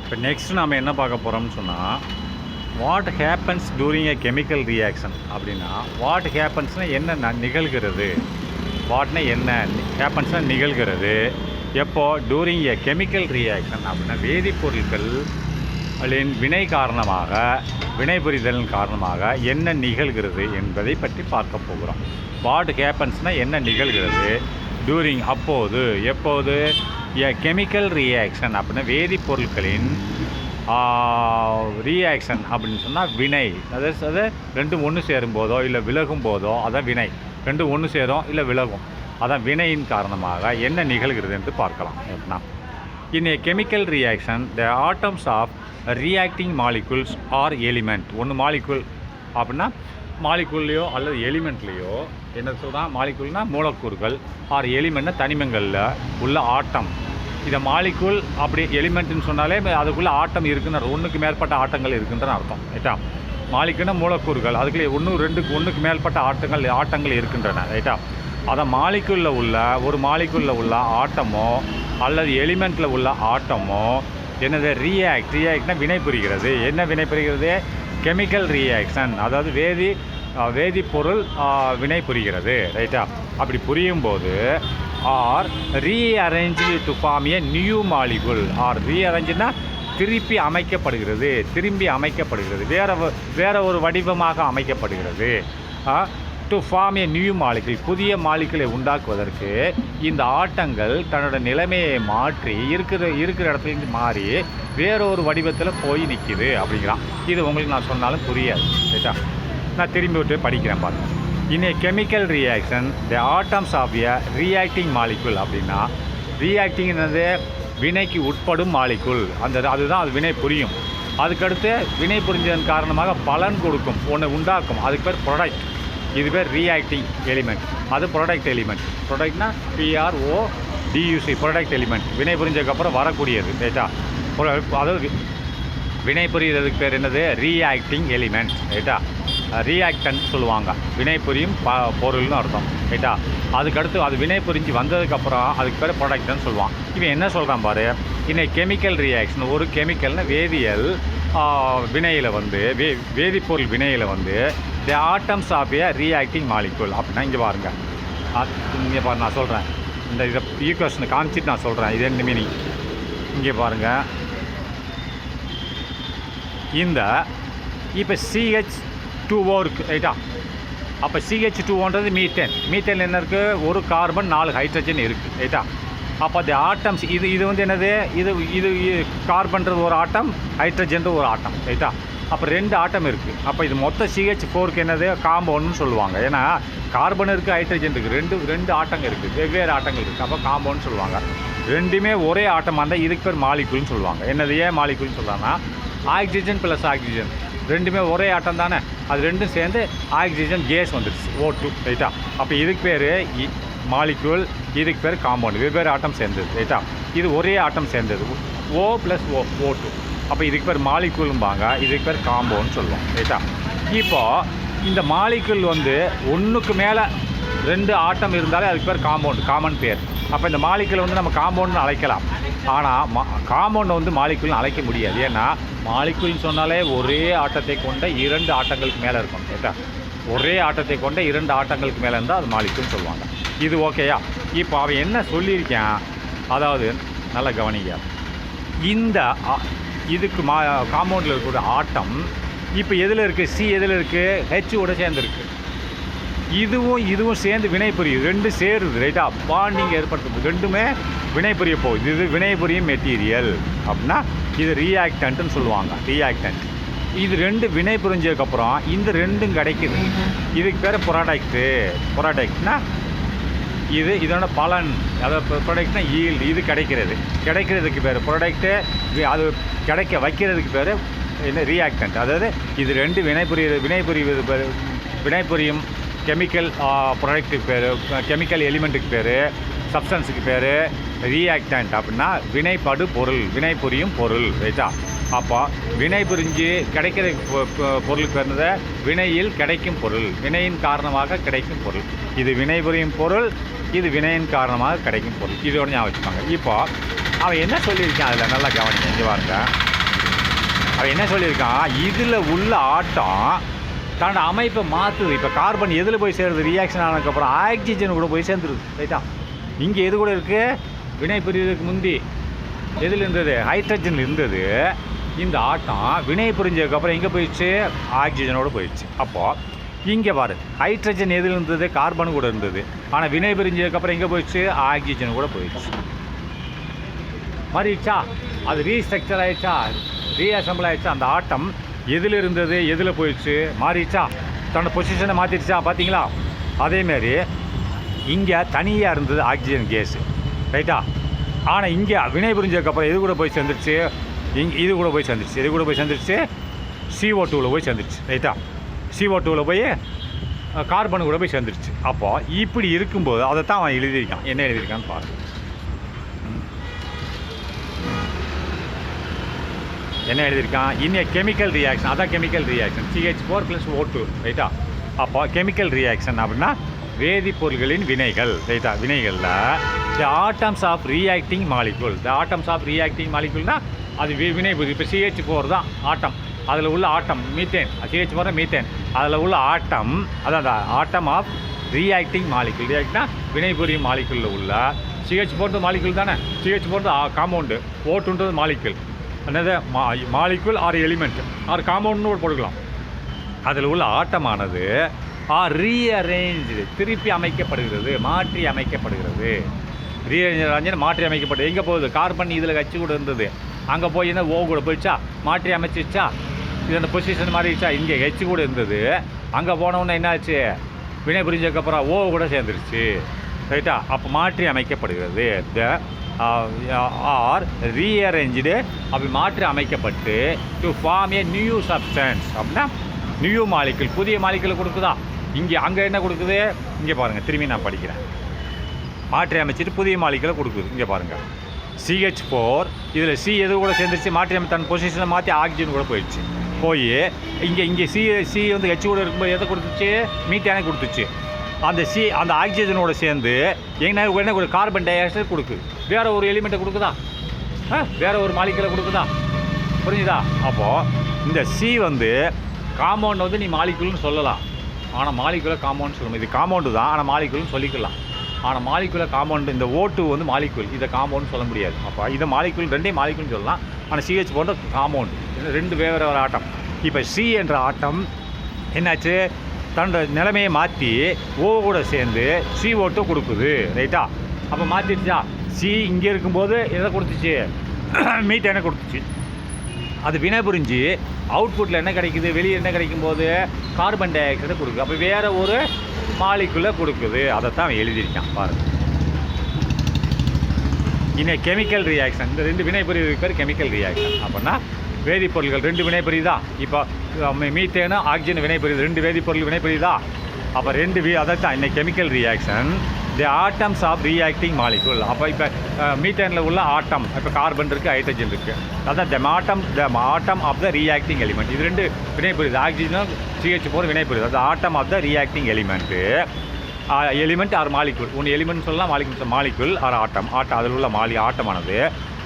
இப்போ நெக்ஸ்ட் நாம் என்ன பார்க்க போகிறோம்னு சொன்னால், what happens during a chemical reaction அப்படின்னா, வாட் ஹேப்பன்ஸ்னால் என்ன நிகழ்கிறது, வாட்னா என்ன, ஹேப்பன்ஸ்னால் நிகழ்கிறது எப்போ, டூரிங் எ கெமிக்கல் ரியாக்ஷன் அப்படின்னா வேதிப்பொருட்கள் வினை காரணமாக, வினைபுரிதலின் காரணமாக என்ன நிகழ்கிறது என்பதை பற்றி பார்க்க போகிறோம். வாட் ஹேப்பன்ஸ்னால் என்ன நிகழ்கிறது, டூரிங் அப்போது, எப்போது, எ கெமிக்கல் ரியாக்ஷன் அப்படின்னா வேதிப்பொருட்களின் ரியாக்ஷன் அப்படின்னு சொன்னால் வினை, அது ரெண்டும் ஒன்று சேரும் போதோ இல்லை விலகும் போதோ அதான் வினை. ரெண்டும் ஒன்று சேரும் இல்லை விலகும், அதான் வினையின் காரணமாக என்ன நிகழ்கிறது என்று பார்க்கலாம். எப்படின்னா, in a chemical reaction the atoms of reacting molecules are element. ஒன்று மாலிகுல் அப்படின்னா மாலிகுல்லையோ அல்லது எலிமெண்ட்லேயோ என்ன சொல்கிறான், மாலிகுல்னால் மூலக்கூறுகள், ஆர் எலிமெண்ட்னா தனிமங்களில் உள்ள ஆட்டம். இதை மாலிகுல் அப்படி எலிமெண்ட்டுன்னு சொன்னாலே அதுக்குள்ளே ஆட்டம் இருக்குன்னு, ஒன்றுக்கு மேற்பட்ட ஆட்டங்கள் இருக்குன்றன்னு அர்த்தம். ரைட்டா, மாலிகுல்னா மூலக்கூறுகள், அதுக்குள்ளே ஒன்றுக்கு மேற்பட்ட ஆட்டங்கள் இருக்கின்றன. ரைட்டா, அதை மாலிகுலில் உள்ள ஒரு மாலிகுலில் உள்ள ஆட்டமோ அல்லது எலிமெண்ட்டில் உள்ள ஆட்டமோ என்னது, ரியாக்ட்னா வினை புரிகிறது. என்ன வினை புரிகிறது, கெமிக்கல் ரியாக்ஷன், அதாவது வேதிப்பொருள் வினை புரிகிறது. ரைட்டா, அப்படி புரியும் போது are rearrange to form a new molecule, are ரீஅரேஞ்சுனா திரும்பி அமைக்கப்படுகிறது, வேற ஒரு வடிவமாக அமைக்கப்படுகிறது. To form a new molecule, புதிய மாலிகுலை உண்டாக்குவதற்கு இந்த ஆட்டங்கள் தன்னோட நிலைமையை மாற்றி இருக்கிற இடத்துலேருந்து மாறி வேறொரு வடிவத்தில் போய் நிற்கிது அப்படிங்கிறான். இது உங்களுக்கு நான் சொன்னாலும் புரியாது. ரைட்டா, நான் திரும்பி விட்டு படிக்கிறேன் பாருங்கள். In a chemical reaction the atoms of a reacting molecule அப்படின்னா, ரியாக்டிங்கிறது வினைக்கு உட்படும் மாலிகுல், அதுதான் அது வினை புரியும். அதுக்கடுத்து வினை புரிஞ்சதன் காரணமாக பலன் கொடுக்கும், ஒன்று உண்டாக்கும், அதுக்கு பேர் ப்ரொடக்ட். இது பேர் ரியாக்டிங் எலிமெண்ட், அது ப்ரொடக்ட் எலிமெண்ட். ப்ரொடக்ட்னா PRODUC, ப்ரொடக்ட் எலிமெண்ட், வினை புரிஞ்சதுக்கப்புறம் வரக்கூடியது. ரைட்டா, அதாவது வினை புரிகிறதுக்கு பேர் என்னது, ரியாக்டிங் எலிமெண்ட். ரைட்டா, ரியாக்டன்ட் சொல்லுவாங்க, வினை புரியும் பொருள்னு அர்த்தம். ரைட்டா, அதுக்கடுத்து அது வினை புரிஞ்சு வந்ததுக்கப்புறம் அதுக்கு பேர் ப்ரொடக்ட்னு சொல்லுவான். இவன் என்ன சொல்கிறான் பாரு, இன்னை கெமிக்கல் ரியாக்ஷன், ஒரு கெமிக்கல்னு வேதியியல் வினையில் வந்து வேதிப்பொருள் வினையில் வந்து the atoms of a reacting molecule அப்படின்னா, இங்கே பாருங்க, இங்கே பாரு, நான் சொல்கிறேன், இதை ஈக்குவேஷனை காமிச்சிட்டு நான் சொல்கிறேன், இது என்ன மீனிங். இங்கே பாருங்கள், இந்த இப்போ CH2O இருக்குது. ரைட்டா, அப்போ CH2Oன்றது மீத்தேன் என்ன இருக்குது, ஒரு கார்பன் 4 ஹைட்ரஜன் இருக்குது. ரைட்டா, அப்போ அந்த ஆட்டம்ஸ் இது வந்து என்னது, இது கார்பன்றது ஒரு ஆட்டம், ஹைட்ரஜன் ஒரு ஆட்டம். ரைட்டா, அப்போ 2 ஆட்டம் இருக்குது. அப்போ இது மொத்த CH4க்கு என்னது, காம்பவுண்ட்னு சொல்லுவாங்க. ஏன்னா கார்பன் இருக்குது, ஹைட்ரஜன் இருக்குது, ரெண்டு ஆட்டங்கள் இருக்குது, வெவ்வேறு ஆட்டங்கள் இருக்குது. அப்போ காம்பவுண்ட்னு சொல்லுவாங்க. ரெண்டுமே ஒரே ஆட்டமாக இருந்தால் இதுக்கு பேர் மாலிகுல்னு சொல்லுவாங்க. என்னது, ஏன் மாலிகுல்னு சொல்கிறாங்கன்னா, ஆக்சிஜன் ப்ளஸ் ஆக்சிஜன் ரெண்டுமே ஒரே ஆட்டம் தானே, அது ரெண்டும் சேர்ந்து ஆக்சிஜன் கேஸ் வந்துடுச்சு, O2. ரைட்டா, அப்போ இதுக்கு பேர் மாலிகுல், இதுக்கு பேர் காம்பவுண்ட், வெவ்வேறு ஆட்டம் சேர்ந்தது. ரைட்டா, இது ஒரே ஆட்டம் சேர்ந்தது, O + O2. அப்போ இதுக்கு பேர் மாலிகுல்பாங்க, இதுக்கு பேர் காம்பவுண்ட் சொல்லுவோம். ரைட்டா, இப்போது இந்த மாலிகுல் வந்து ஒன்றுக்கு மேலே 2 ஆட்டம் இருந்தாலே அதுக்கு பேர் காமன் பேர். அப்போ இந்த மாலிகுல் வந்து நம்ம காம்பவுண்ட்னு அழைக்கலாம். ஆனால் காம்பவுண்டை வந்து மாலிகுல்னு அழைக்க முடியாது. ஏன்னா மாலிகுல்னு சொன்னாலே ஒரே ஆட்டத்தை கொண்ட 2 ஆட்டங்களுக்கு மேலே இருக்கும். ரைட்டா, ஒரே ஆட்டத்தை கொண்ட 2 ஆட்டங்களுக்கு மேலே இருந்தால் அது மாலிகுல்னு சொல்லுவாங்க. இது ஓகேயா? இப்போ அவன் என்ன சொல்லியிருக்கான், அதாவது நல்லா கவனிங்க, இந்த இதுக்கு காம்பவுண்டில் இருக்கக்கூடிய ஆட்டம் இப்போ எதில் இருக்குது, C எதில் இருக்குது, H-ஓட சேர்ந்துருக்கு. இதுவும் சேர்ந்து வினை புரியுது, 2 சேருது. ரைட்டா, பாண்டிங் ஏற்படுத்தும், ரெண்டுமே வினை புரிய போகுது. இது வினை புரியும் மெட்டீரியல் அப்படின்னா இது ரியாக்டன்ட்னு சொல்லுவாங்க, ரியாக்டன்ட். இது 2 வினை புரிஞ்சதுக்கப்புறம் இந்த 2ம் கிடைக்குது, இதுக்கு பேர் ப்ராடக்ட்னா இதோட பலன், அதாவது ப்ராடக்ட்னா ஈல்டு, இது கிடைக்கிறதுக்கு பேர் ப்ராடக்ட்டு, அது கிடைக்க வைக்கிறதுக்கு பேர் என்ன, ரியாக்டன்ட். அதாவது இது 2 வினை புரியும் கெமிக்கல் ப்ராடக்ட்டுக்கு பேர், கெமிக்கல் எலிமெண்ட்டுக்கு பேர், சப்ஸ்டன்ஸுக்கு பேர் ரியாக்டன்ட். அப்படின்னா வினைப்படு பொருள், வினை புரியும் பொருள். ரைட்டா, அப்போ வினை புரிஞ்சு கிடைக்கிற பொருளுக்கு வந்ததை வினையில் கிடைக்கும் பொருள், வினையின் காரணமாக கிடைக்கும் பொருள். இது வினை புரியும் பொருள், இது வினையின் காரணமாக கிடைக்கும் பொருள். இதோட ஞாபகம் வச்சுப்பாங்க. இப்போ அவன் என்ன சொல்லியிருக்கான் அதில் நல்லா கவனிங்க. இங்கே பாருங்க, அவன் என்ன சொல்லியிருக்கான், இதில் உள்ள ஆட்டம் தன்னோட அமைப்பை மாற்றுது. இப்போ கார்பன் எதில் போய் சேருது, ரியாக்ஷன் ஆனதுக்கப்புறம் ஆக்சிஜன் கூட போய் சேர்ந்துருது. ரைட்டா, இங்கே எது கூட இருக்குது, வினை புரிவதற்கு முந்தி எதில் இருந்தது, ஹைட்ரஜன் இருந்தது. இந்த ஆட்டம் வினை புரிஞ்சதுக்கப்புறம் எங்கே போயிடுச்சு, ஆக்சிஜனோடு போயிடுச்சு. அப்போது இங்கே பாரு, ஹைட்ரஜன் எதில் இருந்தது, கார்பன் கூட இருந்தது. ஆனால் வினை புரிஞ்சதுக்கப்புறம் எங்கே போயிடுச்சு, ஆக்சிஜன் கூட போயிடுச்சு. மாறிடுச்சா, அது ரீஸ்ட்ரக்சர் ஆகிடுச்சா, ரீஅசம்பிள் ஆகிடுச்சா. அந்த ஆட்டம் எதில் இருந்தது எதில் போயிடுச்சு, மாறிடுச்சா, தன்னோட பொசிஷனை மாற்றிடுச்சா. பார்த்தீங்களா, அதேமாரி இங்கே தனியாக இருந்தது ஆக்சிஜன் கேஸு. ரைட்டா, ஆனால் இங்கே வினை புரிஞ்சதுக்கப்புறம் எது கூட போய் சேர்ந்துருச்சு, இது கூட போய் சேர்ந்துருச்சு. இது கூட போய் சேர்ந்துருச்சு, CO2வில் போய் சேர்ந்துருச்சு. ரைட்டா, CO2வில் போய் கார்பன் கூட போய் சேர்ந்துருச்சு. அப்போது இப்படி இருக்கும்போது அதை தான் அவன் எழுதியிருக்கான். என்ன எழுதியிருக்கான்னு பாருங்கள். என்ன எழுதியிருக்கான், இன் ஏ கெமிக்கல் ரியாக்ஷன், அதான் கெமிக்கல் ரியாக்ஷன், CH4 + O2. ரைட்டா, அப்போ கெமிக்கல் ரியாக்ஷன் அப்படின்னா வேதிப்பொருள்களின் வினைகள். ரைட்டா, வினைகளில் the atoms of reacting molecule, the atoms of reacting மாலிகுல்னால் அது வினை. இப்போ CH4 தான் ஆட்டம், அதில் உள்ள ஆட்டம் மீத்தேன். CH4 மீத்தேன், அதில் உள்ள ஆட்டம், அதான் ஆட்டம் ஆஃப் ரியாக்டிங் மாலிகுல். ரியாக்ட்னா வினை புரியும் மாலிகுலில் உள்ள CH4 மாலிகுல் தானே, CH4 காம்பவுண்டு, O2 மாலிகுல். என்னது, மாலிகுல் ஆர் எலிமெண்ட் ஆர் காம்பவுண்ட்னு ஒரு போட்டுக்கலாம். அதில் உள்ள ஆட்டமானது ரீஅரேஞ்சு, திருப்பி அமைக்கப்படுகிறது, மாற்றி அமைக்கப்படுகிறது. ரீஅரேஞ்ச் மாற்றி அமைக்கப்படுது. எங்கே போகுது, கார்பன் இதில் வச்சு கூட இருந்தது, அங்கே போய் என்ன O கூட போயிடுச்சா, மாற்றி அமைச்சிச்சா. இது அந்த பொசிஷன் மாறிடுச்சா. இங்கே H கூட இருந்தது, அங்கே போனவுடனே என்னாச்சு, வினை புரிஞ்சதுக்கப்புறம் O கூட சேர்ந்துருச்சு. ரைட்டா, அப்போ மாற்றி அமைக்கப்படுகிறது. ஆர் ரீஅரேஞ்சு, அப்படி மாற்றி அமைக்கப்பட்டு to form a new substance. அப்படின்னா நியூ மாலிகுல், புதிய மாலிகுலை கொடுக்குதா. இங்கே அங்கே என்ன கொடுக்குது, இங்கே பாருங்கள், திரும்பி நான் படிக்கிறேன். மாற்றி அமைச்சிட்டு புதிய மாலிகுலை கொடுக்குது. இங்கே பாருங்கள், CH4 இதில் C எது கூட சேர்ந்துருச்சு, மாற்றி அமைத்து தன் பொசிஷனை மாற்றி ஆக்சிஜன் கூட போயிடுச்சு. போய் இங்கே C வந்து H கூட இருக்கும்போது எதை கொடுத்துச்சு, மீத்தேனை கொடுத்துச்சு. அந்த அந்த ஆக்சிஜனோட சேர்ந்து என்ன ஒரு கார்பன் டை ஆக்சைடு கொடுக்குது. வேறு ஒரு எலிமெண்ட்டை கொடுக்குதா, வேறு ஒரு மாலிகுலை கொடுக்குதா, புரிஞ்சுதா. அப்போது இந்த C வந்து காம்பவுண்ட் வந்து நீ மாலிகுல்னு சொல்லலாம், ஆனால் மாலிகுலை காம்பவுண்ட் சொல்லணும். இது காம்பவுண்டு தான், ஆனால் மாலிகுல்னு சொல்லிக்கலாம். ஆனால் மாலிகுலை காம்பவுண்டு, இந்த O2 வந்து மாலிகுல், இதை காம்பவுண்ட் சொல்ல முடியாது. அப்போ இதை மாலிகுல், ரெண்டே மாலிகுல்னு சொல்லலாம். ஆனால் CH4 காம்பவுண்டு, ரெண்டு வேறு ஆட்டம். இப்போ C என்ற ஆட்டம் என்னாச்சு, தன்னோட நிலைமையை மாற்றி O கூட சேர்ந்து CO2 கொடுக்குது. ரைட்டா, அப்போ மாற்றிடுச்சா. C இங்கே இருக்கும்போது எதை கொடுத்துச்சு, மீத்தேனை கொடுத்துச்சு. அது வினை புரிஞ்சு அவுட்புட்டில் என்ன கிடைக்குது, வெளியே என்ன கிடைக்கும் போது கார்பன் டை ஆக்சைடை கொடுக்குது. அப்போ வேறு ஒரு மாலிகுலை கொடுக்குது. அதைத்தான் அவன் எழுதியிருக்கான் பாருங்கள். இன்னும் கெமிக்கல் ரியாக்ஷன், இந்த ரெண்டு வினை புரிவுக்கு பேர் கெமிக்கல் ரியாக்ஷன். அப்படின்னா வேதிப்பொருள்கள் ரெண்டு வினை புரியுதா. இப்போ மீத்தேனும் ஆக்சிஜன் வினை புரியுது, ரெண்டு வேதிப்பொருள் வினை புரியுதா. அப்போ அதைத்தான் இன்னைக்கு chemical reaction the atoms of reacting molecule. அப்போ இப்போ மீத்தேனில் உள்ள ஆட்டம், இப்போ கார்பன் இருக்குது, ஹைட்ரஜன் இருக்குது, அதான் the atom of the reacting element. இது ரெண்டு வினை புரியுது, ஆக்சிஜனும் CH4 வினை புரியுது. அது atom of the reacting element. Element or molecule, ஒன்று எலிமெண்ட் சொல்லலாம், மாலிகுல் ஆர் ஆட்டம். அதில் உள்ள ஆட்டமானது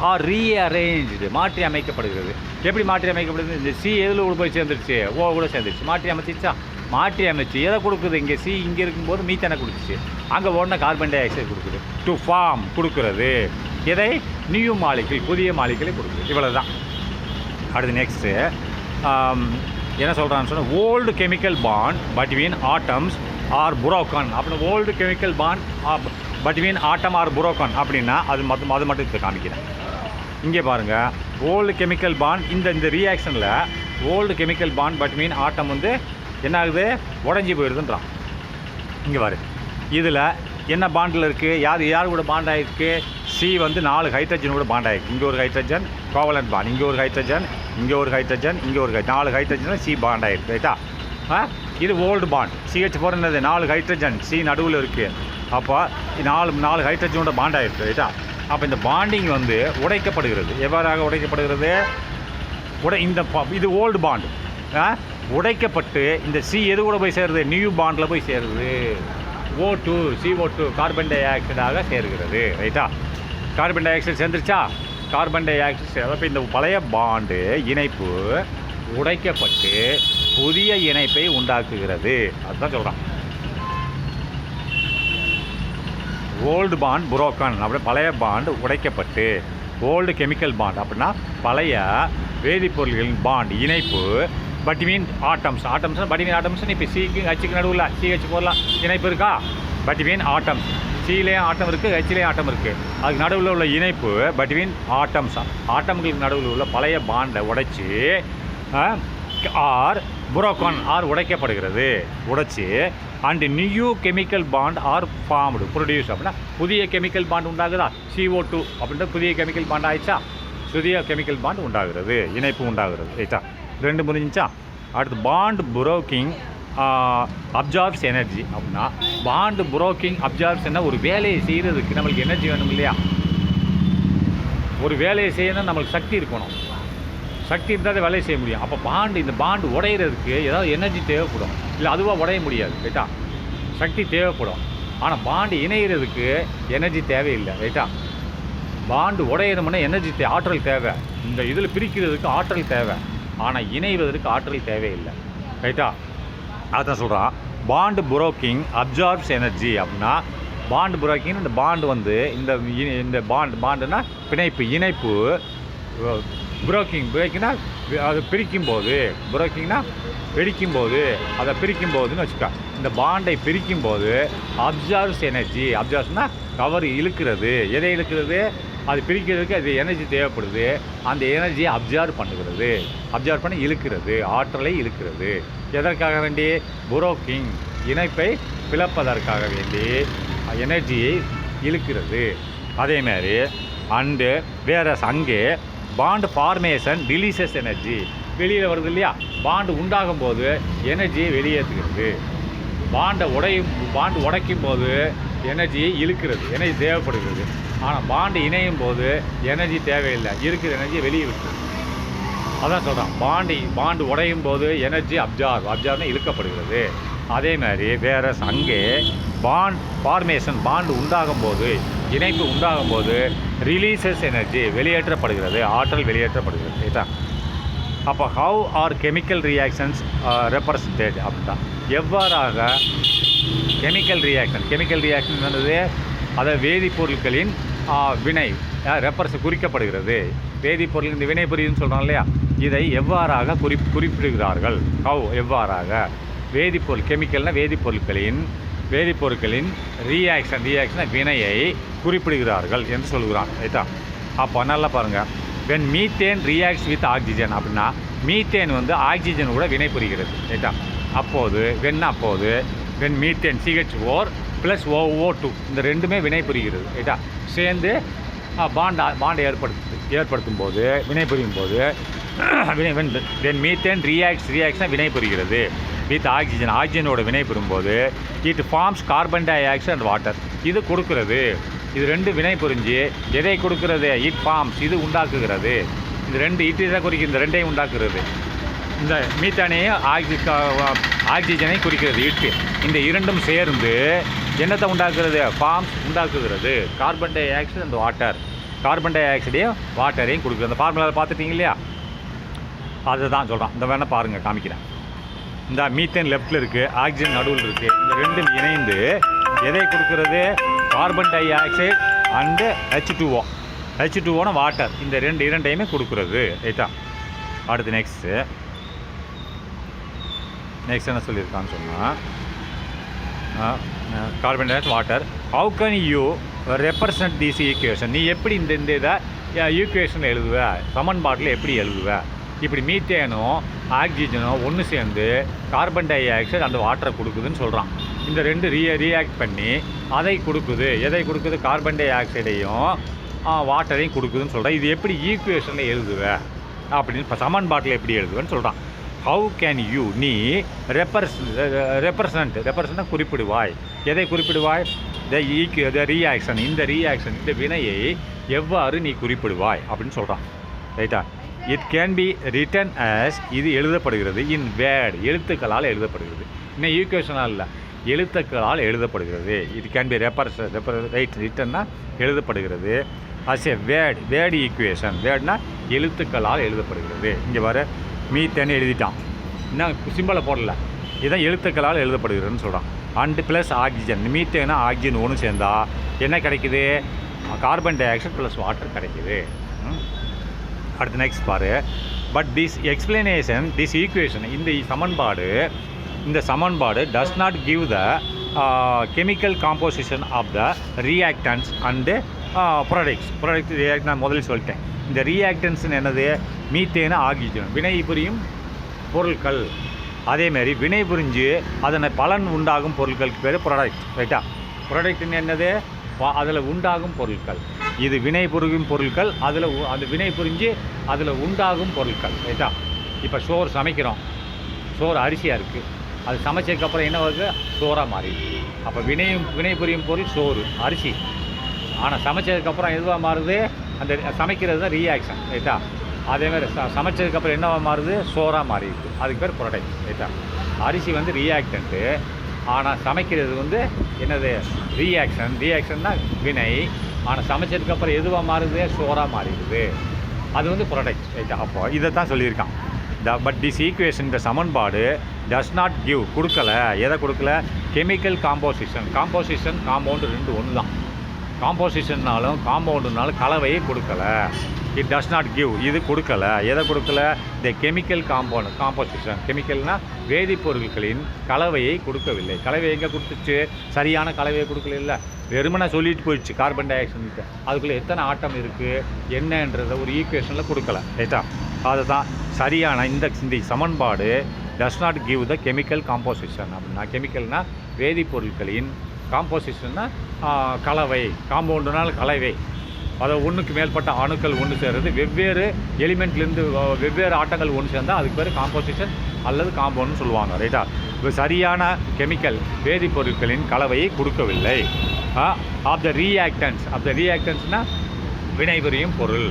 ஆர் ரீஅரேஞ்சு, மாற்றி அமைக்கப்படுகிறது. எப்படி மாற்றி அமைக்கப்படுது, இந்த C எதில் போய் சேர்ந்துருச்சு, O கூட சேர்ந்துருச்சு, மாற்றி அமைச்சிச்சா. மாற்றி அமைச்சு எதை கொடுக்குது, இங்கே C இங்கே இருக்கும்போது மீத்தேனை கொடுத்துச்சு, அங்கே உடனே கார்பன் டை ஆக்சைடு கொடுக்குது. டு ஃபார்ம் கொடுக்குறது எதை, நியூ மாலிகுல், புதிய மாலிகுலை கொடுக்குது. இவ்வளோ தான். அடுத்து நெக்ஸ்ட்டு என்ன சொல்கிறான்னு சொன்னால், old chemical bond between atoms are broken. அப்படின்னு old chemical bond between atom are broken அப்படின்னா அது மட்டும் இப்போ காமிக்கிறேன். இங்கே பாருங்கள், ஓல்டு கெமிக்கல் பாண்ட், இந்த ரியாக்ஷனில் ஓல்டு கெமிக்கல் பாண்ட் பட்வீன் ஆட்டம் வந்து என்ன ஆகுது, உடஞ்சி போயிடுதுன்றான். இங்கே பாரு, இதில் என்ன பாண்டில் இருக்குது, யார் கூட பாண்ட் ஆகிருக்கு, C வந்து 4 ஹைட்ரஜன் கூட பாண்ட் ஆகிருக்கு. இங்கே ஒரு ஹைட்ரஜன் கோவலன்ட் பாண்ட், இங்கே ஒரு ஹைட்ரஜன், இங்கே ஒரு ஹைட்ரஜன், இங்கே ஒரு 4 ஹைட்ரஜன் C பாண்ட் ஆகிருக்கு. ரைட்டா, இது ஓல்டு பாண்ட். CH4 என்னது, 4 ஹைட்ரஜன், C நடுவில் இருக்குது. அப்போ 4 ஹைட்ரஜனோட பாண்ட் ஆகிருக்கு. ரைட்டா, அப்போ இந்த பாண்டிங் வந்து உடைக்கப்படுகிறது. எவ்வாறாக உடைக்கப்படுகிறது, இது ஓல்டு பாண்ட் உடைக்கப்பட்டு இந்த C எது கூட போய் சேருது, நியூ பாண்டில் போய் சேருது. CO2 கார்பன் டை ஆக்சைடாக சேர்கிறது. ரைட்டா, கார்பன் டை ஆக்சைடு சேர்ந்துருச்சா. Carbon dioxide. அப்போ இந்த பழைய பாண்டு இணைப்பு உடைக்கப்பட்டு புதிய இணைப்பை உண்டாக்குகிறது. அதுதான் சொல்கிறான். ஓல்டு பாண்ட் புரோக்கன் அப்படி பழைய பாண்டு உடைக்கப்பட்டு, ஓல்டு கெமிக்கல் பாண்ட் அப்படின்னா பழைய வேதிப்பொருள்களின் பாண்ட் இணைப்பு பட்வீன் ஆட்டம்ஸ். ஆட்டம்ஸ்னால் பட்வீன் ஆட்டம்ஸ். இப்போ சிக்கு ஹச்சுக்கு நடுவில் சிஹெச் போடலாம் இணைப்பு இருக்கா? Between atoms. சிலேயும் ஆட்டம் இருக்குது, ஹெச்லேயும் ஆட்டம் இருக்குது. அதுக்கு நடுவில் உள்ள இணைப்பு பட்வீன் ஆட்டம்ஸ். ஆட்டம்களுக்கு நடுவில் உள்ள பழைய பாண்டை உடைச்சி ஆர் புரோக்கன் ஆர் உடைக்கப்படுகிறது. உடைச்சி and new chemical bond are formed produce. அப்படின்னா புதிய கெமிக்கல் பாண்ட் உண்டாகுதா? CO2 அப்படின்ற புதிய கெமிக்கல் பாண்ட் ஆயிடுச்சா? புதிய கெமிக்கல் பாண்ட் உண்டாகிறது, இணைப்பு உண்டாகிறது. ரைட்டா? ரெண்டு முடிஞ்சிச்சா? அடுத்து பாண்ட் புரோக்கிங் அப்சார்ப்ஸ் எனர்ஜி. அப்படின்னா பாண்டு புரோக்கிங் அப்சார்ப்ஸ்னா ஒரு வேலையை செய்கிறதுக்கு நம்மளுக்கு எனர்ஜி வேணும் இல்லையா? ஒரு வேலையை செய்யணும் நம்மளுக்கு சக்தி இருக்கணும். சக்தி இருந்தால் தான் வேலையை செய்ய முடியும். அப்போ இந்த பாண்டு உடையிறதுக்கு ஏதாவது எனர்ஜி தேவைப்படும். இல்லை அதுவாக உடைய முடியாது. ரைட்டா? சக்தி தேவைப்படும். ஆனால் பாண்டு இணைகிறதுக்கு எனர்ஜி தேவையில்லை. ரைட்டா? பாண்டு உடையணும்னா எனர்ஜி ஆற்றல் தேவை. இந்த இதில் பிரிக்கிறதுக்கு ஆற்றல் தேவை. ஆனால் இணைவதற்கு ஆற்றல் தேவையில்லை. ரைட்டா? அதுதான் சொல்கிறான். Bond breaking absorbs energy. அப்படின்னா பாண்டு புரோக்கிங் இந்த பாண்டு இந்த பாண்டுனா பிணைப்பு இணைப்பு. புரோக்கிங்னா அது பிரிக்கும்போது, புரோக்கிங்னா பிரிக்கும்போது, அதை பிரிக்கும்போதுன்னு வச்சுக்கா. இந்த பாண்டை பிரிக்கும்போது அப்சார்ப்ஸ் எனர்ஜி. அப்சார்ப்ஸ்னா கவர் இழுக்கிறது. எதை இழுக்கிறது? அது பிரிக்கிறதுக்கு அது எனர்ஜி தேவைப்படுது. அந்த எனர்ஜியை அப்சார்ப் பண்ணுகிறது. அப்சார்ப் பண்ணி இழுக்கிறது, ஆற்றலை இழுக்கிறது. எதற்காக வேண்டி? புரோக்கிங் இணைப்பை பிளப்பதற்காக வேண்டி எனர்ஜியை இழுக்கிறது. அதேமாதிரி அண்டு வேறு அங்கே பாண்டு ஃபார்மேஷன் ரிலீசஸ் எனர்ஜி. வெளியில் வருது இல்லையா? பாண்டு உண்டாகும் போது எனர்ஜியை வெளியேற்றுகிறது. பாண்டு உடைக்கும் போது எனர்ஜியை இழுக்கிறது, எனர்ஜி தேவைப்படுகிறது. ஆனால் பாண்டு இணையும் போது எனர்ஜி தேவையில்லை, இருக்கிற எனர்ஜியை வெளியே விட்டுருது. அதான் சொல்கிறான். பாண்டு உடையும் போது எனர்ஜி அப்சார்ப்னா இழுக்கப்படுகிறது. அதே மாதிரி வேறு அங்கே பாண்ட் ஃபார்மேஷன் பாண்டு உண்டாகும் போது, இணைப்பு உண்டாகும் போது ரிலீசஸ் எனர்ஜி வெளியேற்றப்படுகிறது, ஆற்றல் வெளியேற்றப்படுகிறது. இதுதான். அப்போ how are chemical reactions represented அப்படின்னா எவ்வாறாக கெமிக்கல் ரியாக்ஷன் என்னது? அதை வேதிப்பொருட்களின் வினை குறிக்கப்படுகிறது. வேதிப்பொருள் இந்த வினை புரியுதுன்னு சொல்கிறோம் இல்லையா? இதை எவ்வாறாக குறிப்பிடுகிறார்கள்? ஹவ் எவ்வாறாக கெமிக்கல்னா வேதிப்பொருட்களின் ரியாக்ஷன் வினையை குறிப்பிடுகிறார்கள் என்று சொல்கிறான். ரைட்டா? அப்போ நல்லா பாருங்கள். When methane reacts with oxygen அப்படின்னா மீத்தேன் ஆக்சிஜன் கூட வினை புரிகிறது. ரைட்டா? அப்போது வென் மீத்தேன் CH4 + OO2 இந்த ரெண்டுமே வினை புரிகிறது. ரைட்டா? சேர்ந்து பாண்டை ஏற்படுத்தும் போது வினை புரியும் போது வென் மீத்தேன் ரியாக்ஷன் வினை புரிகிறது வித் ஆக்சிஜனோட வினை பெறும்போது it forms carbon dioxide and water. இது கொடுக்கிறது. இது ரெண்டு வினை புரிஞ்சு எதை கொடுக்கிறது? இட் ஃபார்ம்ஸ் இது உண்டாக்குகிறது. இந்த ரெண்டு இதை குறிக்கிறது, இந்த ரெண்டையும் உண்டாக்குறது. இந்த மீத்தானையும் ஆக்சிஜனை குறிக்கிறது இட்டு. இந்த இரண்டும் சேர்ந்து என்னத்தை உண்டாக்குறது? ஃபார்ம்ஸ் உண்டாக்குகிறது. Carbon dioxide and water. Carbon டை ஆக்சைடையும் வாட்டரையும் கொடுக்குறது. அந்த ஃபார்முலாவில் பார்த்துட்டிங்க இல்லையா? அதுதான் சொல்கிறான். இந்த வேணால் பாருங்கள், காமிக்கிறேன். இந்த மீத்தேன் லெஃப்டில் இருக்குது, ஆக்சிஜன் நடுவில் இருக்குது. இந்த ரெண்டும் இணைந்து எதை கொடுக்குறது? Carbon di oxide and H2O water. இந்த இரண்டையுமே கொடுக்குறது. ரைட்டா? அடுத்து நெக்ஸ்ட்டு என்ன சொல்லியிருக்கான்னு சொன்னால் carbon di oxide water. How can you represent this equation? நீ எப்படி இந்த இதை ஈக்குவேஷனில் எழுதுவ? சமன்பாட்டில் எப்படி எழுதுவ? இப்படி மீத்தேனும் ஆக்சிஜனும் ஒன்று சேர்ந்து கார்பன் டை ஆக்சைடு அந்த வாட்டரை கொடுக்குதுன்னு சொல்கிறான். இந்த ரெண்டு ரியாக்ட் பண்ணி அதை கொடுக்குது. எதை கொடுக்குது? கார்பன் டை ஆக்சைடையும் வாட்டரையும் கொடுக்குதுன்னு சொல்கிறான். இது எப்படி ஈக்குவேஷனில் எழுதுவ அப்படின்னு, இப்போ சமன்பாட்டில் எப்படி எழுதுவேன்னு சொல்கிறான். ஹவு கேன் யூ நீ ரெப்ரசன்ட் குறிப்பிடுவாய். எதை குறிப்பிடுவாய்? ரியாக்ஷன் இந்த வினையை எவ்வாறு நீ குறிப்பிடுவாய் அப்படின்னு சொல்கிறான். ரைட்டா? It can be return as இது எழுதப்படுகிறது இன் வேர்ட் எழுத்துக்களால் எழுதப்படுகிறது. இன்னும் ஈக்குவேஷனாக இல்லை, எழுத்துக்களால் எழுதப்படுகிறது. இட் கேன் பி ரிட்டன்னா எழுதப்படுகிறது. as a word equation. வேர்டுனா எழுத்துக்களால் எழுதப்படுகிறது. இங்கே வர மீத்தேன் எழுதிட்டான், இன்னும் சிம்பிளை போடல, இதான் எழுத்துக்களால் எழுதப்படுகிறதுன்னு சொல்கிறான். அண்டு ப்ளஸ் ஆக்சிஜன், மீத்தேனா ஆக்சிஜன் ஒன்று சேர்ந்தா என்ன கிடைக்குது? Carbon dioxide plus water கிடைக்குது. அடுத்து நெக்ஸ்ட் பாரு. But this explanation, this equation, இந்த சமன்பாடு does not give the chemical composition of the reactants and product react. நான் முதல்ல சொல்லிட்டேன், இந்த ரியாக்டன்ஸ்னு என்னது? மீத்தேனு ஆக்சிஜன் வினை புரியும் பொருட்கள். அதேமாரி வினை புரிஞ்சு அதனை பலன் உண்டாகும் பொருட்களுக்கு பேர் ப்ராடக்ட். ரைட்டா? ப்ராடக்ட்னு என்னது? அதில் உண்டாகும் பொருட்கள். இது வினை புரியும் பொருட்கள், அந்த வினை புரிஞ்சு அதில் உண்டாகும் பொருட்கள். ரைட்டா? இப்போ சோறு சமைக்கிறோம், சோறு அரிசியாக இருக்குது, அது சமைச்சதுக்கப்புறம் என்ன வருது? சோறாக மாறிடுது. அப்போ வினை புரியும் பொருள் சோறு, அரிசி. ஆனால் சமைச்சதுக்கப்புறம் எதுவாக மாறுது? அந்த சமைக்கிறது தான் ரியாக்ஷன். ரைட்டா? அதேமாதிரி சமைச்சதுக்கப்புறம் என்னவாக மாறுது? சோறாக மாறிடுது. அதுக்கு பேர் ப்ராடக்ட். ரைட்டா? அரிசி வந்து ரியாக்டன்ட்டு, ஆனால் சமைக்கிறது வந்து என்னது? ரியாக்ஷன்னா வினை. ஆனால் சமைச்சதுக்கப்புறம் எதுவாக மாறுது? சோறாக மாறிடுது. அது வந்து ப்ராடக்ட். ரைட்டா? அப்போ இதை தான் சொல்லியிருக்கான். பட் திஸ் ஈக்குவேஷன், இந்த சமன்பாடு டஸ் நாட் கிவ், கொடுக்கல. எதை கொடுக்கல? Chemical composition. காம்பவுண்டு ரெண்டு ஒன்று தான். காம்போசிஷன்னாலும் காம்பவுண்டுனாலும் கலவையை கொடுக்கல. இட் டஸ் நாட் கிவ், இது கொடுக்கல. எதை கொடுக்கல? த கெமிக்கல் காம்போசிஷன். கெமிக்கல்னால் வேதிப்பொருட்களின் கலவையை கொடுக்கவில்லை. கலவை எங்கே கொடுத்துச்சு? சரியான கலவையை கொடுக்கல. வெறுமனை சொல்லிட்டு போயிடுச்சு கார்பன் டை ஆக்சைடு. அதுக்குள்ளே எத்தனை ஆட்டம் இருக்குது என்னன்றதை ஒரு ஈக்குவேஷனில் கொடுக்கல. ரைட்டா? அதுதான் சரியான இந்த சமன்பாடு does not give the chemical composition. அப்படின்னா கெமிக்கல்னால் வேதிப்பொருட்களின், காம்போசிஷன்னா கலவை, காம்பவுண்டுனால் கலவை. அதை ஒன்றுக்கு மேற்பட்ட அணுக்கள் ஒன்று சேர்றது, வெவ்வேறு எலிமெண்ட்லேருந்து வெவ்வேறு ஆட்டங்கள் ஒன்று சேர்ந்தால் அதுக்கு பேர் காம்போசிஷன் அல்லது காம்பவுண்டுன்னு சொல்லுவாங்க. ரைட்டா? இப்போ சரியான கெமிக்கல் வேதிப்பொருட்களின் கலவையை கொடுக்கவில்லை. ஆஃப் த ரியாக்டன்ஸ்னால் வினைபுரியும் பொருள்.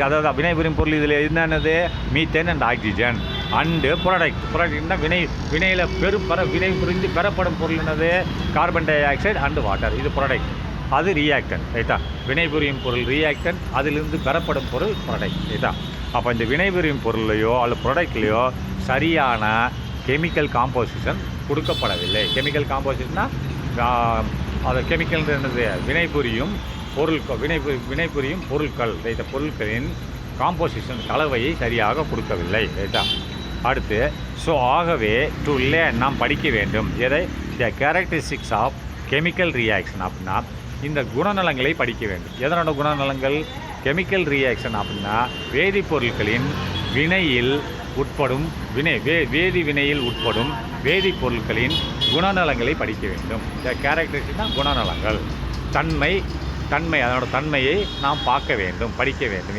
அதாவது வினைபுரியும் பொருள் இதில் என்னென்னது? மீத்தேன் அண்ட் ஆக்சிஜன் அண்டு ப்ராடக்ட்னா வினையில் வினை புரிந்து பெறப்படும் பொருள் என்னது? Carbon di oxide and water. இது ப்ராடக்ட், அது ரியாக்டன். ரைட்டா? வினைபுரியும் பொருள் ரியாக்டன், அதிலிருந்து பெறப்படும் பொருள் ப்ராடக்ட். ரைட்டா? அப்போ இந்த வினைபுரியும் பொருளையோ அல்லது ப்ராடக்ட்லையோ சரியான கெமிக்கல் காம்போசிஷன் கொடுக்கப்படவில்லை. கெமிக்கல் காம்போசிஷன்னா அது கெமிக்கல் என்னது? வினைபுரியும் பொருட்கள். ரைட்டா? பொருட்களின் காம்போசிஷன் கலவையை சரியாக கொடுக்கவில்லை. ரைட்டா? அடுத்து ஆகவே டு லேர்ன், நாம் படிக்க வேண்டும். எதை? The characteristics of chemical reaction. அப்படின்னா இந்த குணநலங்களை படிக்க வேண்டும். எதனோட குணநலங்கள்? கெமிக்கல் ரியாக்ஷன் அப்படின்னா வேதிப்பொருட்களின் வினையில் உட்படும் வேதி வினையில் உட்படும் வேதிப்பொருட்களின் குணநலங்களை படிக்க வேண்டும். இந்த கேரக்டரிஸ்டிக் தான் குணநலங்கள். தன்மை அதனோட தன்மையை நாம் பார்க்க வேண்டும், படிக்க வேண்டும்.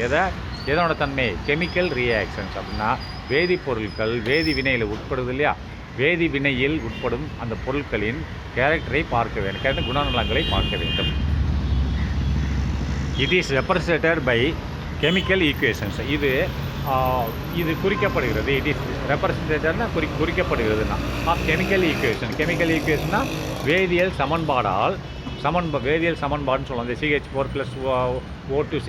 எதனோட தன்மை? கெமிக்கல் ரியாக்ஷன்ஸ் அப்படின்னா வேதிப்பொருட்கள் வேதி வினையில் உட்படுது இல்லையா? வேதி வினையில் உட்படும் அந்த பொருட்களின் கேரக்டரை பார்க்க வேண்டும், குணநலங்களை பார்க்க வேண்டும். It is represented by chemical equations. இது குறிக்கப்படுகிறது. இட் இஸ் ரெப்ரசன்டேட்டர்னா குறிக்கப்படுகிறதுனா ஆஃப் கெமிக்கல் ஈக்குவேஷன்னா வேதியியல் சமன்பாடுன்னு சொல்லலாம். இந்த CH4 + O2 =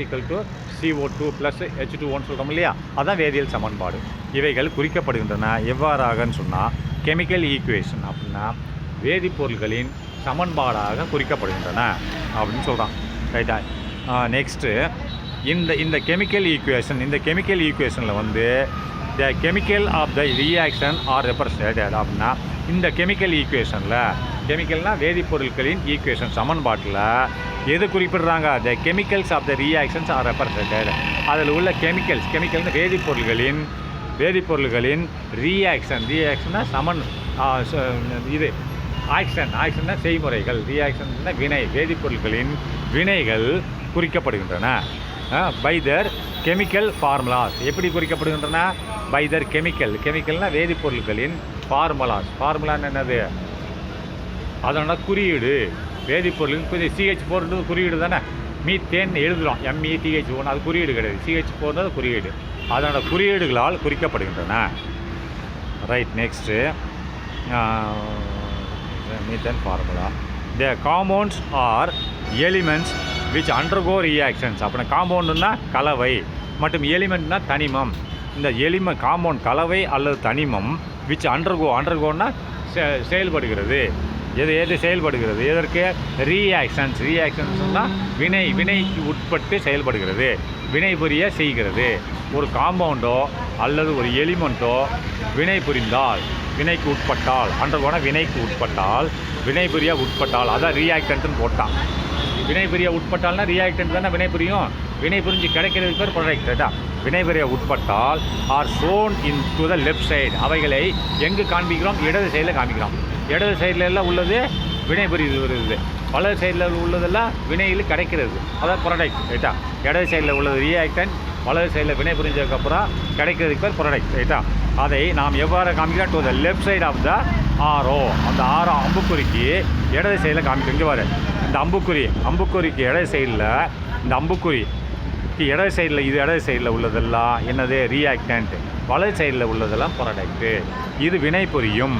CO2 + H2O சொல்கிறோம் இல்லையா? அதுதான் வேதியியல் சமன்பாடு. இவைகள் குறிக்கப்படுகின்றன எவ்வாறாகன்னு சொன்னால் கெமிக்கல் ஈக்குவேஷன் அப்படின்னா வேதிப்பொருள்களின் சமன்பாடாக குறிக்கப்படுகின்றன அப்படின்னு சொல்கிறான். ரைட்டா? நெக்ஸ்ட்டு இந்த கெமிக்கல் ஈக்குவேஷனில் வந்து the chemical of the reaction are represented. அப்படின்னா இந்த கெமிக்கல் கெமிக்கல்னால் வேதிப்பொருட்களின் ஈக்குவேஷன் சமன்பாட்டில் எது குறிப்பிடுறாங்க? The chemicals of the reactions are represented. அதில் உள்ள கெமிக்கல்னு வேதிப்பொருள்களின் ரியாக்ஷன்னா ஆக்ஷன்னா செய்முறைகள், ரியாக்ஷன்னா வினை, வேதிப்பொருட்களின் வினைகள் குறிக்கப்படுகின்றன பை தர் கெமிக்கல் ஃபார்முலாஸ். எப்படி குறிக்கப்படுகின்றன? பை தர் கெமிக்கல்னால் வேதிப்பொருட்களின் ஃபார்முலான்னு என்னது? அதனோட குறியீடு. வேதிப்பொருளின் CH4 குறியீடு தானே. மீத்தேன் எழுதுகிறோம் METH1, அது குறியீடு கிடையாது. CH4 குறியீடு. அதனோட குறியீடுகளால் குறிக்கப்படுகின்றன. Right? Next methane formula. The compounds R elements which undergo reactions. அப்படின்னா காம்பவுண்டுன்னா கலவை மற்றும் எலிமெண்ட்னா தனிமம். இந்த காம்பவுண்ட் கலவை அல்லது தனிமம் விச் அண்டர்கோன்னா செயல்படுகிறது. எது செயல்படுகிறது? எதற்கு? ரியாக்ஷன்ஸ்னால் வினைக்கு உட்பட்டு செயல்படுகிறது, வினை புரிய செய்கிறது. ஒரு காம்பவுண்டோ அல்லது ஒரு எலிமெண்ட்டோ வினை புரிந்தால், வினைக்கு உட்பட்டால், அண்டர்கோனா வினைக்கு உட்பட்டால், வினை புரிய உட்பட்டால், அதான் ரியாக்டன்ட்னு போட்டான். வினை புரிய உட்பட்டால்னா ரியாக்டன்ட் தானே வினை புரியும். வினை புரிஞ்சு கிடைக்கிறதுக்கு பேர் ப்ராடக்ட். ரைட்டா? வினை புரிய உட்பட்டால் are shown in to the left side. அவைகளை எங்கு காண்பிக்கிறோம்? இடது சைடில் காண்பிக்கிறோம். இடது சைடில் எல்லாம் உள்ளது வினை புரியுது வருது, வலது சைடில் உள்ளதெல்லாம் வினையில் கிடைக்கிறது, அதான் ப்ராடக்ட். ரைட்டா? இடது சைடில் உள்ளது ரியாக்டன்ட், வலது சைடில் வினை புரிஞ்சதுக்கப்புறம் கிடைக்கிறதுக்கு பேர் ப்ராடக்ட். ரைட்டா? அதை நாம் எவ்வாறு காமிக்கிறோம்? To the left side of the arrow. அந்த ஆரோ அம்புக்குறிக்கு இடது சைடில் காமிக்கும். இங்கே வர இந்த அம்புக்குறிக்கு இடது சைடில், இந்த அம்புக்குறிக்கு இடது சைடில், இது இடது சைடில் உள்ளதெல்லாம் என்னது? ரியாக்டன்ட். வலது சைடில் உள்ளதெல்லாம் ப்ராடக்ட்டு. இது வினை புரியும்,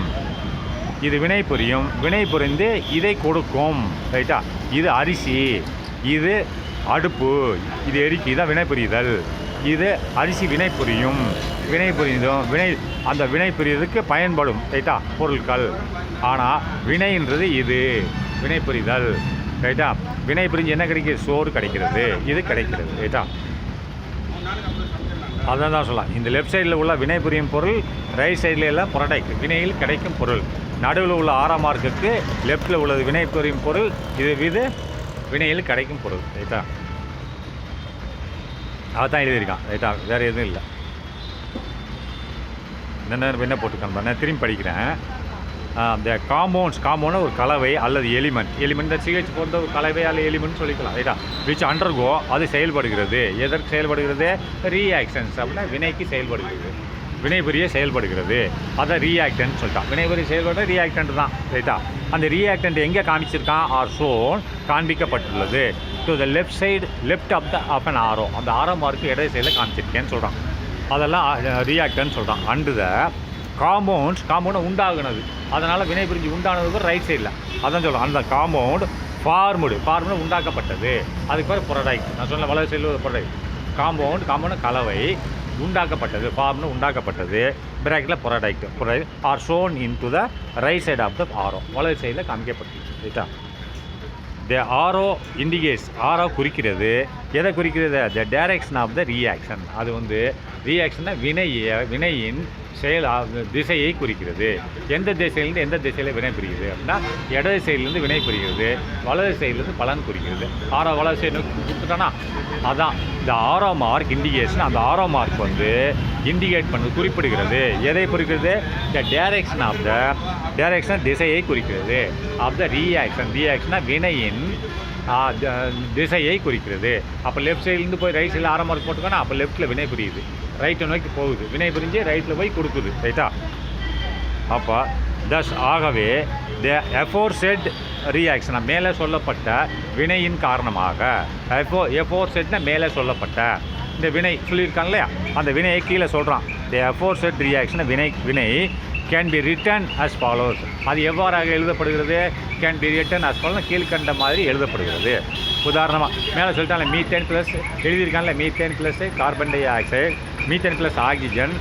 வினை புரிந்து இதை கொடுக்கும். ரைட்டா? இது அரிசி, இது அடுப்பு, இது எரிக்கி, இதான் வினை புரிதல். இது அரிசி வினை புரியும், அந்த வினை புரியுறதுக்கு பயன்படும். ரைட்டா? பொருட்கள். ஆனால் வினைன்றது இது வினை புரிதல். ரைட்டா? வினை புரிஞ்சு என்ன கிடைக்கிது? சோறு கிடைக்கிறது, இது கிடைக்கிறது. ரைட்டா? அதான் தான் சொல்லலாம். இந்த லெஃப்ட் சைடில் உள்ள வினை புரியும் பொருள், ரைட் சைடில் எல்லாம் ப்ராடக்ட், வினையில் கிடைக்கும் பொருள். நடுவில் உள்ள 6ஆம் மார்க்குக்கு லெஃப்டில் உள்ளது வினை புரியும் பொருள், இது வினையில் கிடைக்கும் பொருள். ரைட்டா? அதான் எழுதியிருக்கான். ரைட்டா? வேறு எதுவும் இல்லை. என்ன போட்டுக்கான்? நான் திரும்பி படிக்கிறேன். த காம்பவுண்ட் ஒரு கலவை அல்லது எலிமெண்ட் சிஹெச் போன்ற ஒரு கலவை அல்லது எலிமெண்ட் சொல்லிக்கலாம். ரைட்டா? விச் அண்டர்கோ, அது செயல்படுகிறது. எதற்கு செயல்படுகிறது? ரியாக்ஷன்ஸ். அப்படின்னா வினைக்கு செயல்படுகிறது, வினை புரிய செயல்படுகிறது. அதான் ரியாக்டன்ட் சொல்லிட்டான். வினை புரிய செயல்படுற ரியாக்டன்ட் தான். ரைட்டா? அந்த ரியாக்டன்ட் எங்கே காமிச்சிருக்கான்? ஆர் ஷோன், காண்பிக்கப்பட்டுள்ளது. To the left of an arrow. அந்த 6ஆம் மார்க்கு இடது சைடில் காமிச்சிருக்கேன்னு சொல்கிறான். அதெல்லாம் ரியாக்டன்ட் சொல்கிறான். அண்டு த காம்பவுண்ட் உண்டாகுனது, அதனால் வினை புரிஞ்சு உண்டானதுக்கு ரைட் சைடில், அதான் சொல்கிறோம். அந்த காம்பவுண்ட் ஃபார்முடு உண்டாக்கப்பட்டது, அதுக்கு பேர் ப்ராடக்ட். நான் சொன்ன வலது சைடில் ஒரு ப்ராடக்ட். காம்பவுண்ட் கலவை உண்டாக்கப்பட்டது, உண்டாக்கப்பட்டது, பிராக்கெட்டில் product are shown in to the right side of the arrow. வலது சைடில் காமிக்கப்பட்டது. ரைட்டா? த ஆரோ இண்டிகேட்ஸ். ஆரோ குறிக்கிறது, எதை குறிக்கிறது? The direction of the reaction. அது ரியாக்ஷன்னா வினையின் திசையை குறிக்கிறது. எந்த திசையிலேருந்து எந்த திசையில் வினை புரியுது அப்படின்னா, இடது சைட்லேருந்து வினை புரிகிறது, வலது சைட்லேருந்து பலன் குறிக்கிறது. வலது சைடு கொடுத்துட்டானா, அதான் இந்த ஆரோ மார்க் இண்டிகேஷன். அந்த ஆரோ மார்க் இண்டிகேட் பண்ணி குறிப்பிடுகிறது. எதை குறிக்கிறது? த டைரக்ஷன் திசையை குறிக்கிறது. ஆஃப் த ரியாக்ஷனாக வினையின் திசையை குறிக்கிறது. அப்போ லெஃப்ட் சைட்லேருந்து போய் ரைட் சைடில் ஆரோ மார்க் போட்டுக்கோனா, அப்போ லெஃப்ட்டில் வினை புரியுது, ரைட்டை நோக்கி போகுது, வினை புரிஞ்சு ரைட்டில் போய் கொடுக்குது. ரைட்டா? அப்போ ஆகவே த எஃபோர்செட் ரியாக்ஷன், மேலே சொல்லப்பட்ட வினையின் காரணமாக, எஃபோர்செட்னா மேலே சொல்லப்பட்ட இந்த வினை சொல்லியிருக்காங்க இல்லையா, அந்த வினையை கீழே சொல்கிறான். த எஃபோர்செட் ரியாக்ஷன் வினை can be written as follows. அது எவ்வாறாக எழுதப்படுகிறது? Can be written as follows கீழ்கண்ட மாதிரி எழுதப்படுகிறது. உதாரணமாக மேலே சொல்லிட்டாங்க, மீத்தேன் ப்ளஸ் எழுதியிருக்காங்களே, methane plus carbon dioxide, methane plus oxygen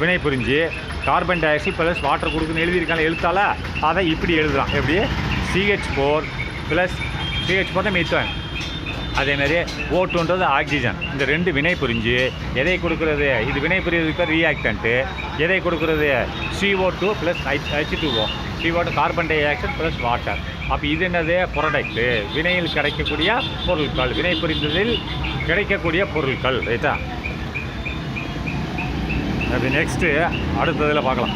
வினை புரிஞ்சு carbon dioxide plus water கொடுக்குன்னு எழுதியிருக்காங்க. எழுத்தால அதை இப்படி எழுதுகிறான். எப்படி? CH4 ப்ளஸ் CH4 தான் மீத்தேன், அதேமாதிரி O2ன்றது ஆக்சிஜன். இந்த ரெண்டு வினை புரிஞ்சு எதை கொடுக்குறது? இது வினை புரியுறதுக்கு ரியாக்டன்ட்டு. எதை கொடுக்குறது? CO2 plus H2O. CO2 carbon dioxide plus water. அப்போ இது என்னது? ப்ராடக்ட்டு, வினையில் கிடைக்கக்கூடிய பொருட்கள், வினை புரிந்ததில் கிடைக்கக்கூடிய பொருட்கள். ரைட்டா? அப்படி நெக்ஸ்ட்டு அடுத்ததில் பார்க்கலாம்.